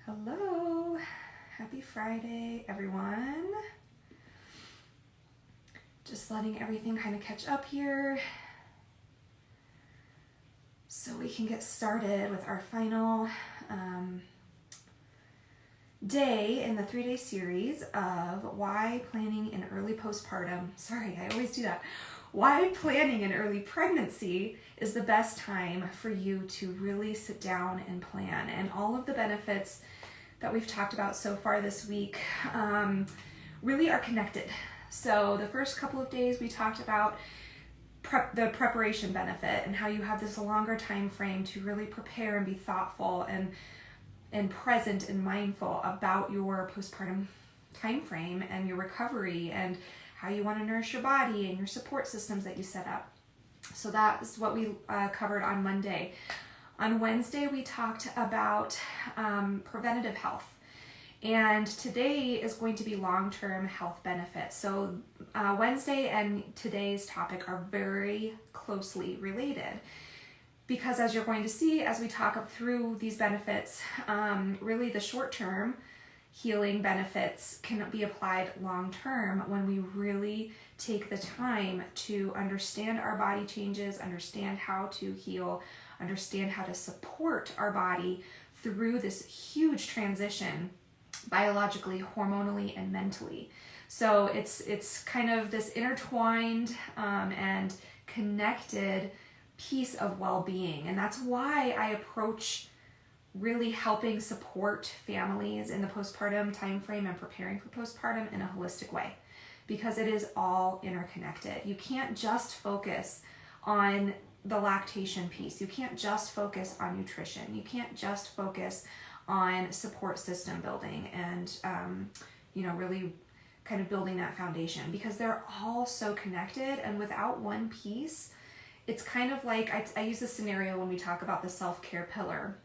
Hello, happy Friday, everyone. Just letting everything kind of catch up here so we can get started with our final day in the 3-day series of why planning an early postpartum, I always do that, why planning an early pregnancy is the best time for you to really sit down and plan, and all of the benefits that we've talked about so far this week really are connected. So the first couple of days we talked about the preparation benefit and how you have this longer time frame to really prepare and be thoughtful and present and mindful about your postpartum time frame and your recovery and how you want to nourish your body and your support systems that you set up. So that is what we covered on Monday. On Wednesday, we talked about preventative health, and today is going to be long-term health benefits. So Wednesday and today's topic are very closely related because, as you're going to see as we talk up through these benefits, really the short-term healing benefits can be applied long-term when we really take the time to understand our body changes, understand how to heal, understand how to support our body through this huge transition biologically, hormonally, and mentally. So it's kind of this intertwined and connected piece of well-being, and that's why I approach really helping support families in the postpartum time frame and preparing for postpartum in a holistic way, because it is all interconnected. You can't just focus on the lactation piece. You can't just focus on nutrition. You can't just focus on support system building and really kind of building that foundation, because they're all so connected, and without one piece, it's kind of like I use this scenario when we talk about the self-care pillar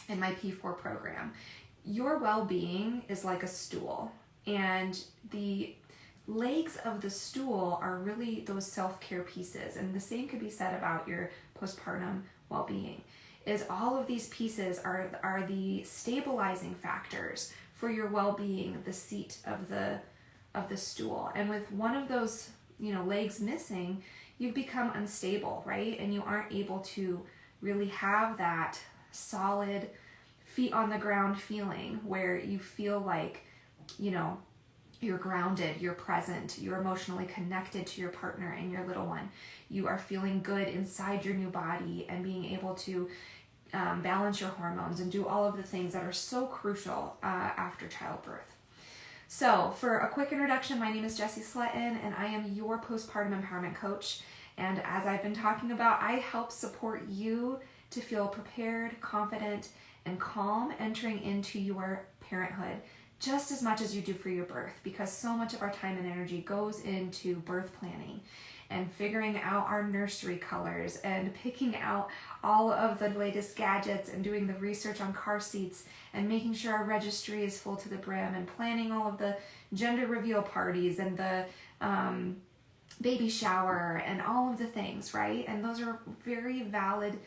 in my P4 program. Your well-being is like a stool, and the legs of the stool are really those self-care pieces. And the same could be said about your postpartum well-being, is all of these pieces are the stabilizing factors for your well-being, the seat of the stool. And with one of those legs missing, you've become unstable, right? And you aren't able to really have that solid feet on the ground feeling where you feel like you're grounded, you're present, you're emotionally connected to your partner and your little one. You are feeling good inside your new body and being able to balance your hormones and do all of the things that are so crucial after childbirth. So for a quick introduction, my name is Jessie Sletton, and I am your postpartum empowerment coach. And as I've been talking about, I help support you to feel prepared, confident, and calm entering into your parenthood, just as much as you do for your birth, because so much of our time and energy goes into birth planning and figuring out our nursery colors and picking out all of the latest gadgets and doing the research on car seats and making sure our registry is full to the brim and planning all of the gender reveal parties and the baby shower and all of the things, right? And those are very valid,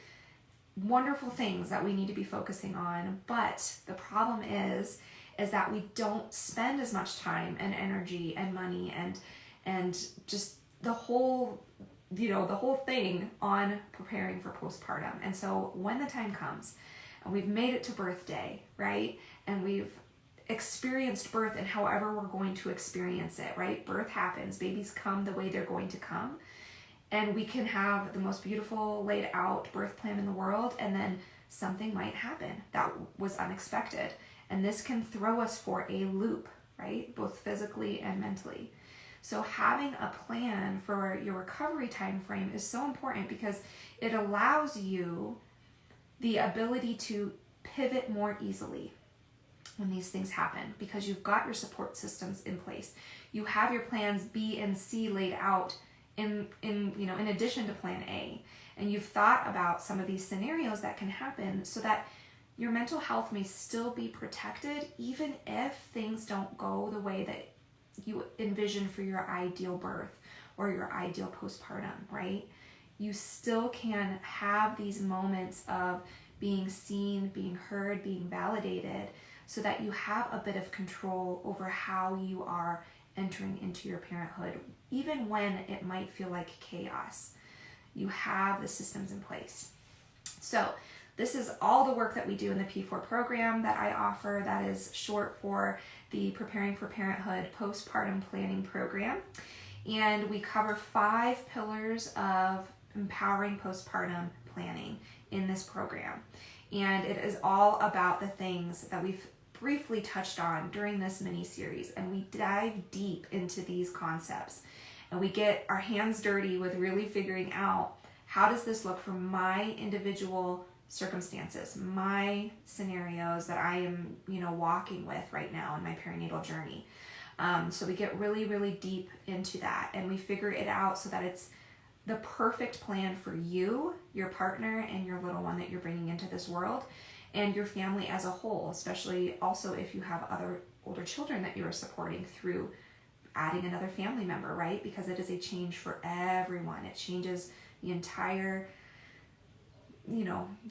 wonderful things that we need to be focusing on. But the problem is that we don't spend as much time and energy and money and just the whole thing on preparing for postpartum. And so when the time comes and we've made it to birthday, right? And we've experienced birth and however we're going to experience it, right? Birth happens, babies come the way they're going to come. And we can have the most beautiful laid out birth plan in the world, and then something might happen that was unexpected. And this can throw us for a loop, right? Both physically and mentally. So having a plan for your recovery time frame is so important, because it allows you the ability to pivot more easily when these things happen, because you've got your support systems in place. You have your plans B and C laid out in addition to plan A, and you've thought about some of these scenarios that can happen so that your mental health may still be protected, even if things don't go the way that you envision for your ideal birth or your ideal postpartum, right? You still can have these moments of being seen, being heard, being validated so that you have a bit of control over how you are entering into your parenthood, even when it might feel like chaos. You have the systems in place. So this is all the work that we do in the P4 program that I offer. That is short for the Preparing for Parenthood Postpartum Planning Program. And we cover 5 pillars of empowering postpartum planning in this program. And it is all about the things that we've briefly touched on during this mini series. And we dive deep into these concepts. And we get our hands dirty with really figuring out, how does this look from my individual circumstances, my scenarios that I am, walking with right now in my perinatal journey. So we get really, really deep into that, and we figure it out so that it's the perfect plan for you, your partner, and your little one that you're bringing into this world, and your family as a whole, especially also if you have other older children that you are supporting through adding another family member, right? Because it is a change for everyone. It changes the entire,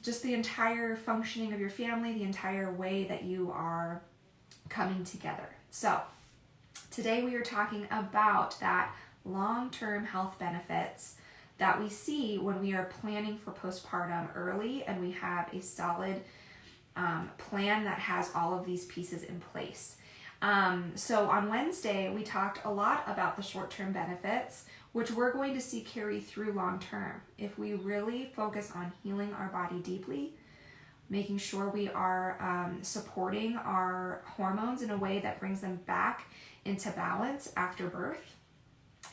just the entire functioning of your family, the entire way that you are coming together. So today we are talking about that long-term health benefits that we see when we are planning for postpartum early, and we have a solid plan that has all of these pieces in place. So on Wednesday, we talked a lot about the short-term benefits, which we're going to see carry through long-term. If we really focus on healing our body deeply, making sure we are supporting our hormones in a way that brings them back into balance after birth,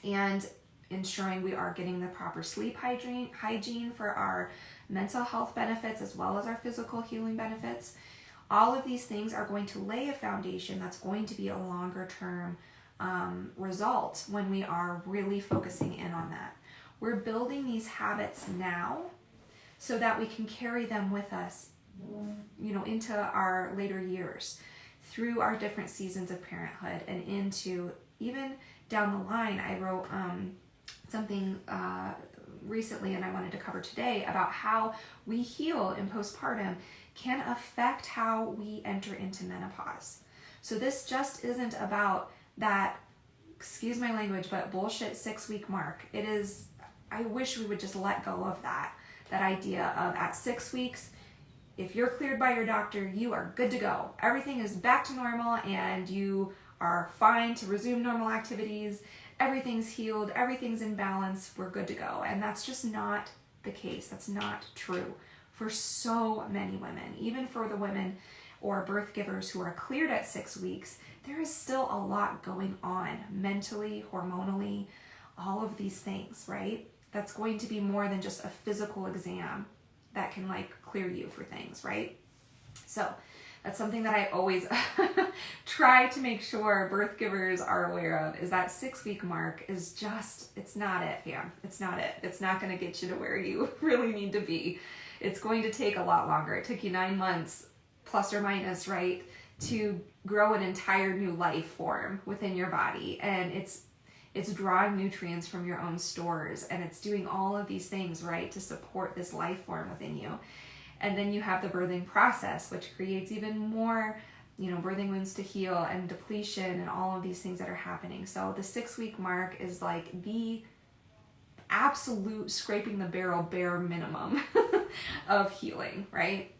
and ensuring we are getting the proper sleep hygiene for our mental health benefits as well as our physical healing benefits. All of these things are going to lay a foundation that's going to be a longer term result when we are really focusing in on that. We're building these habits now so that we can carry them with us, into our later years, through our different seasons of parenthood, and into even down the line. I wrote something recently, and I wanted to cover today, about how we heal in postpartum can affect how we enter into menopause. So this just isn't about that, excuse my language, but bullshit 6-week mark. It is, I wish we would just let go of that idea of at 6 weeks, if you're cleared by your doctor, you are good to go. Everything is back to normal and you are fine to resume normal activities. Everything's healed, everything's in balance, we're good to go. And that's just not the case. That's not true for so many women. Even for the women or birth givers who are cleared at 6 weeks, there is still a lot going on mentally, hormonally, all of these things, right? That's going to be more than just a physical exam that can clear you for things, right? So that's something that I always try to make sure birth givers are aware of, is that 6-week mark is just, it's not it, fam. It's not it. It's not going to get you to where you really need to be. It's going to take a lot longer. It took you 9 months, plus or minus, right, to grow an entire new life form within your body. And it's drawing nutrients from your own stores, and it's doing all of these things, right, to support this life form within you. And then you have the birthing process, which creates even more, birthing wounds to heal and depletion and all of these things that are happening. So the 6-week mark is like the absolute scraping the barrel bare minimum of healing, right?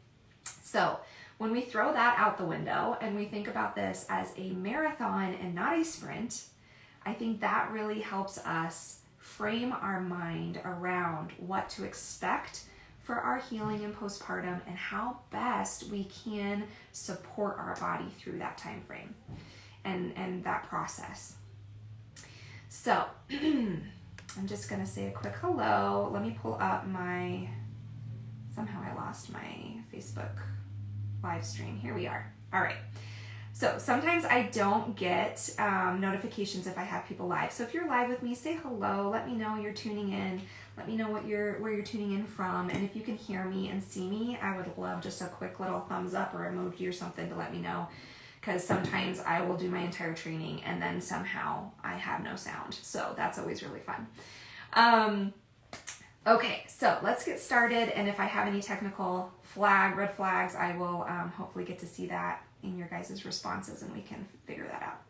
So when we throw that out the window and we think about this as a marathon and not a sprint, I think that really helps us frame our mind around what to expect for our healing in postpartum and how best we can support our body through that time frame and that process. So I'm just going to say a quick hello. Let me pull up somehow I lost my Facebook live stream. Here we are. All right. So sometimes I don't get notifications if I have people live. So if you're live with me, say hello. Let me know you're tuning in. Let me know where you're tuning in from. And if you can hear me and see me, I would love just a quick little thumbs up or emoji or something to let me know. Because sometimes I will do my entire training and then somehow I have no sound. So that's always really fun. Okay, so let's get started, and if I have any technical red flags, I will hopefully get to see that in your guys' responses and we can figure that out.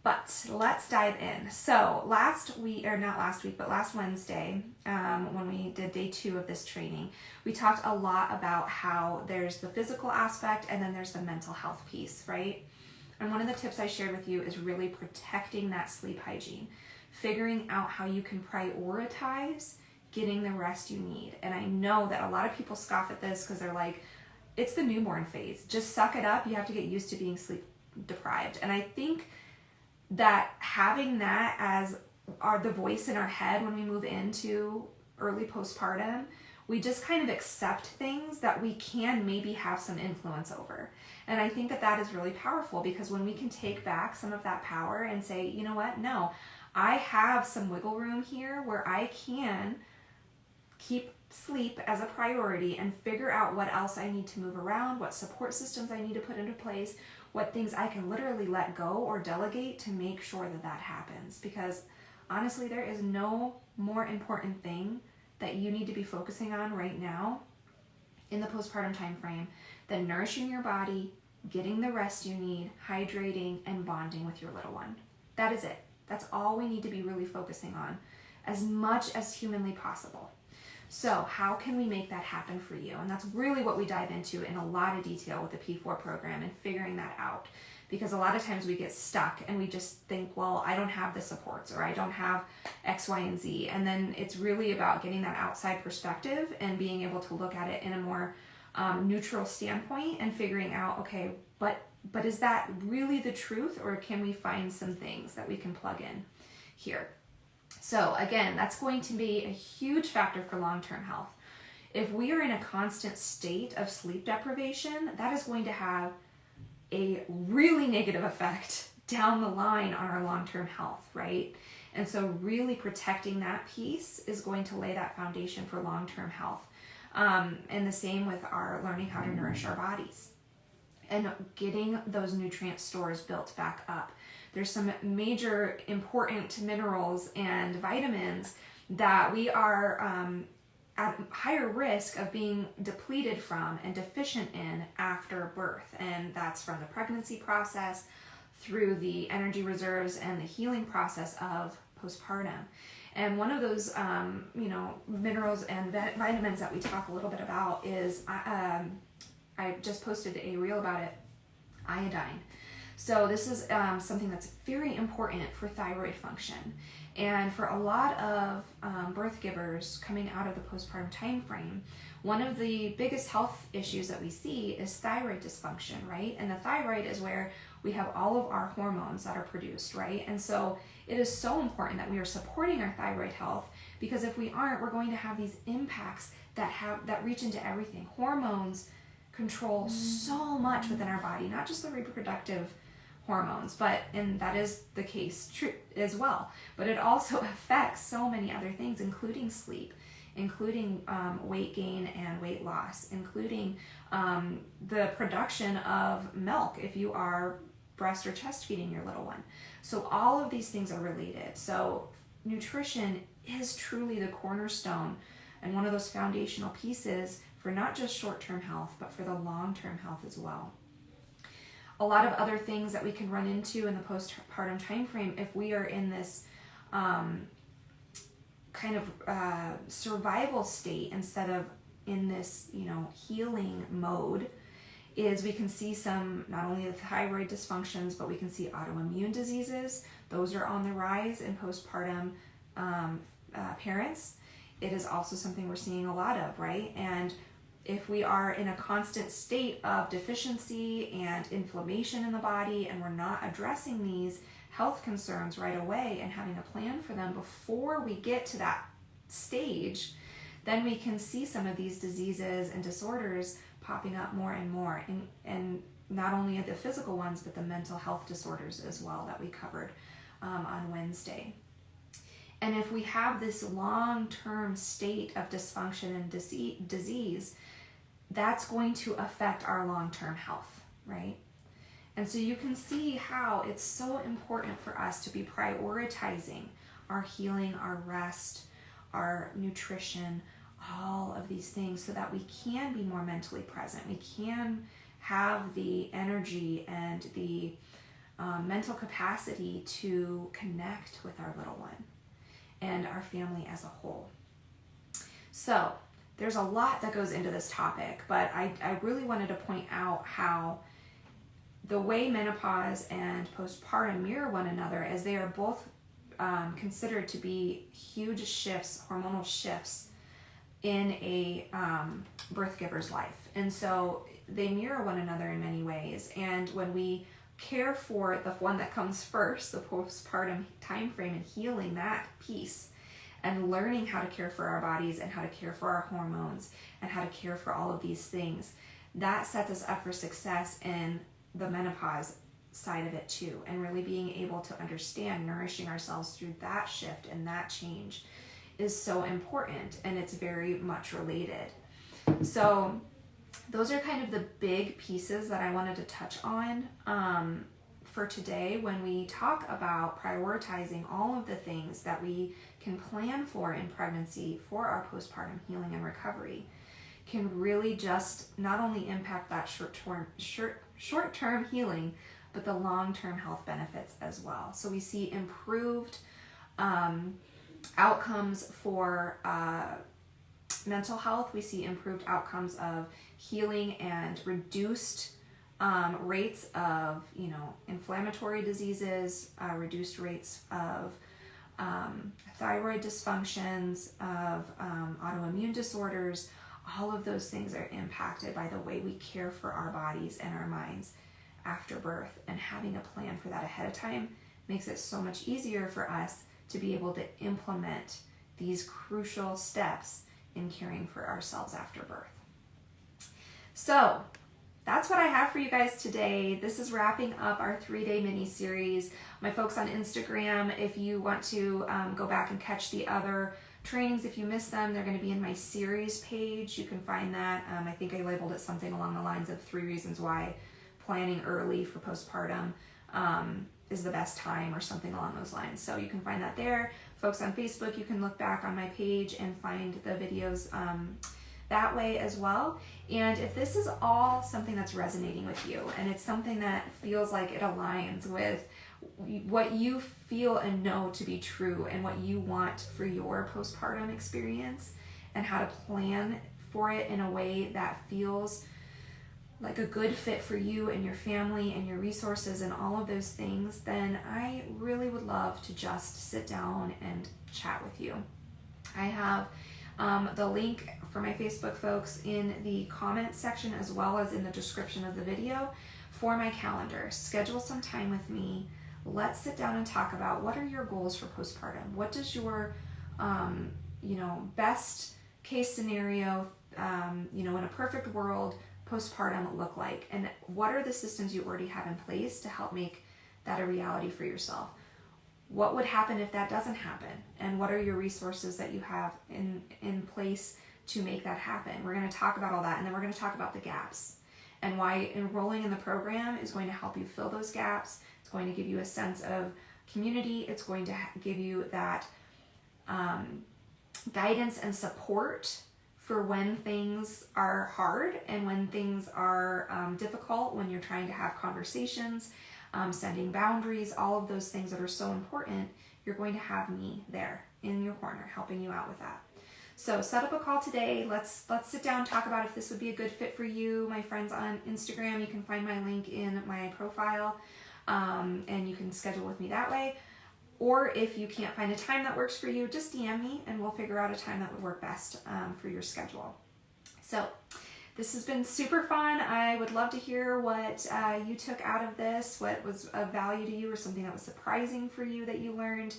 But let's dive in. So last Wednesday, when we did day 2 of this training, we talked a lot about how there's the physical aspect and then there's the mental health piece, right? And one of the tips I shared with you is really protecting that sleep hygiene, figuring out how you can prioritize getting the rest you need. And I know that a lot of people scoff at this because they're like, it's the newborn phase. Just suck it up. You have to get used to being sleep deprived. And I think that having that as the voice in our head when we move into early postpartum, we just kind of accept things that we can maybe have some influence over. And I think that that is really powerful, because when we can take back some of that power and say, you know what, no, I have some wiggle room here where I can keep sleep as a priority and figure out what else I need to move around, what support systems I need to put into place, what things I can literally let go or delegate to make sure that that happens. Because honestly, there is no more important thing that you need to be focusing on right now in the postpartum time frame than nourishing your body, getting the rest you need, hydrating, and bonding with your little one. That is it. That's all we need to be really focusing on, as much as humanly possible. So how can we make that happen for you? And that's really what we dive into in a lot of detail with the P4 program and figuring that out. Because a lot of times we get stuck and we just think, well, I don't have the supports, or I don't have X, Y, and Z. And then it's really about getting that outside perspective and being able to look at it in a more neutral standpoint and figuring out, okay, but is that really the truth, or can we find some things that we can plug in here? So again, that's going to be a huge factor for long-term health. If we are in a constant state of sleep deprivation, that is going to have a really negative effect down the line on our long-term health, right? And so really protecting that piece is going to lay that foundation for long-term health. And the same with our learning how to nourish our bodies and getting those nutrient stores built back up. There's some major important minerals and vitamins that we are at higher risk of being depleted from and deficient in after birth. And that's from the pregnancy process through the energy reserves and the healing process of postpartum. And one of those, minerals and vitamins that we talk a little bit about is, I just posted a reel about it, iodine. So this is something that's very important for thyroid function. And for a lot of birth givers coming out of the postpartum time frame, one of the biggest health issues that we see is thyroid dysfunction, right? And the thyroid is where we have all of our hormones that are produced, right? And so it is so important that we are supporting our thyroid health, because if we aren't, we're going to have these impacts that reach into everything. Hormones control so much within our body, not just the reproductive hormones, and that is the case true as well, but it also affects so many other things, including sleep, including weight gain and weight loss, including the production of milk if you are breast or chest feeding your little one. So all of these things are related. So nutrition is truly the cornerstone and one of those foundational pieces for not just short-term health, but for the long-term health as well. A lot of other things that we can run into in the postpartum time frame, if we are in this survival state instead of in this healing mode, is we can see some, not only the thyroid dysfunctions, but we can see autoimmune diseases. Those are on the rise in postpartum parents. It is also something we're seeing a lot of, right? And if we are in a constant state of deficiency and inflammation in the body, and we're not addressing these health concerns right away and having a plan for them before we get to that stage, then we can see some of these diseases and disorders popping up more and more. And not only the physical ones, but the mental health disorders as well that we covered on Wednesday. And if we have this long-term state of dysfunction and disease, that's going to affect our long-term health, right? And so you can see how it's so important for us to be prioritizing our healing, our rest, our nutrition, all of these things, so that we can be more mentally present. We can have the energy and the mental capacity to connect with our little one and our family as a whole. So there's a lot that goes into this topic, but I really wanted to point out how the way menopause and postpartum mirror one another, as they are both considered to be huge shifts, hormonal shifts in a birth giver's life. And so they mirror one another in many ways. And when we care for the one that comes first, the postpartum time frame, and healing that piece and learning how to care for our bodies and how to care for our hormones and how to care for all of these things, that sets us up for success in the menopause side of it too, and really being able to understand nourishing ourselves through that shift and that change is so important, and it's very much related. So those are kind of the big pieces that I wanted to touch on for today when we talk about prioritizing all of the things that we can plan for in pregnancy for our postpartum healing and recovery. Can really just not only impact that short-term healing, but the long-term health benefits as well. So we see improved outcomes for mental health. We see improved outcomes of healing and reduced rates of, inflammatory diseases, reduced rates of thyroid dysfunctions, of autoimmune disorders. All of those things are impacted by the way we care for our bodies and our minds after birth, and having a plan for that ahead of time makes it so much easier for us to be able to implement these crucial steps in caring for ourselves after birth. So that's what I have for you guys today. This is wrapping up our 3-day mini series. My folks on Instagram, if you want to go back and catch the other trainings, if you missed them, they're going to be in my series page. You can find that. I think I labeled it something along the lines of 3 reasons why planning early for postpartum is the best time, or something along those lines. So you can find that there. Folks on Facebook, you can look back on my page and find the videos that way as well. And if this is all something that's resonating with you, and it's something that feels like it aligns with what you feel and know to be true and what you want for your postpartum experience, and how to plan for it in a way that feels like a good fit for you and your family and your resources and all of those things, then I really would love to just sit down and chat with you. I have the link for my Facebook folks in the comments section, as well as in the description of the video, for my calendar. Schedule some time with me. Let's sit down and talk about, what are your goals for postpartum? What does your best case scenario, in a perfect world, postpartum look like? And what are the systems you already have in place to help make that a reality for yourself? What would happen if that doesn't happen? And what are your resources that you have in place to make that happen? We're going to talk about all that, and then we're going to talk about the gaps and why enrolling in the program is going to help you fill those gaps. It's going to give you a sense of community. It's going to give you that guidance and support for when things are hard and when things are difficult, when you're trying to have conversations, setting boundaries, all of those things that are so important. You're going to have me there in your corner helping you out with that. So set up a call today. Let's sit down and talk about if this would be a good fit for you. My friends on Instagram, you can find my link in my profile, and you can schedule with me that way. Or if you can't find a time that works for you, just DM me and we'll figure out a time that would work best for your schedule. So this has been super fun. I would love to hear what you took out of this, what was of value to you, or something that was surprising for you that you learned.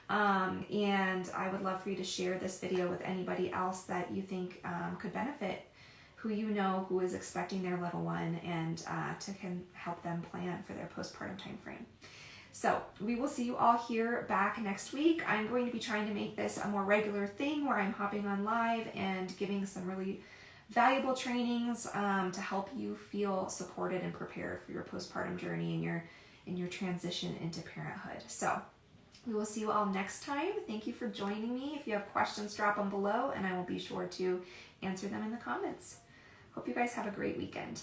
And I would love for you to share this video with anybody else that you think could benefit, who you know who is expecting their little one, and can help them plan for their postpartum time frame. So we will see you all here back next week. I'm going to be trying to make this a more regular thing where I'm hopping on live and giving some really valuable trainings to help you feel supported and prepared for your postpartum journey and your transition into parenthood. So We will see you all next time. Thank you for joining me. If you have questions, drop them below, and I will be sure to answer them in the comments. Hope you guys have a great weekend.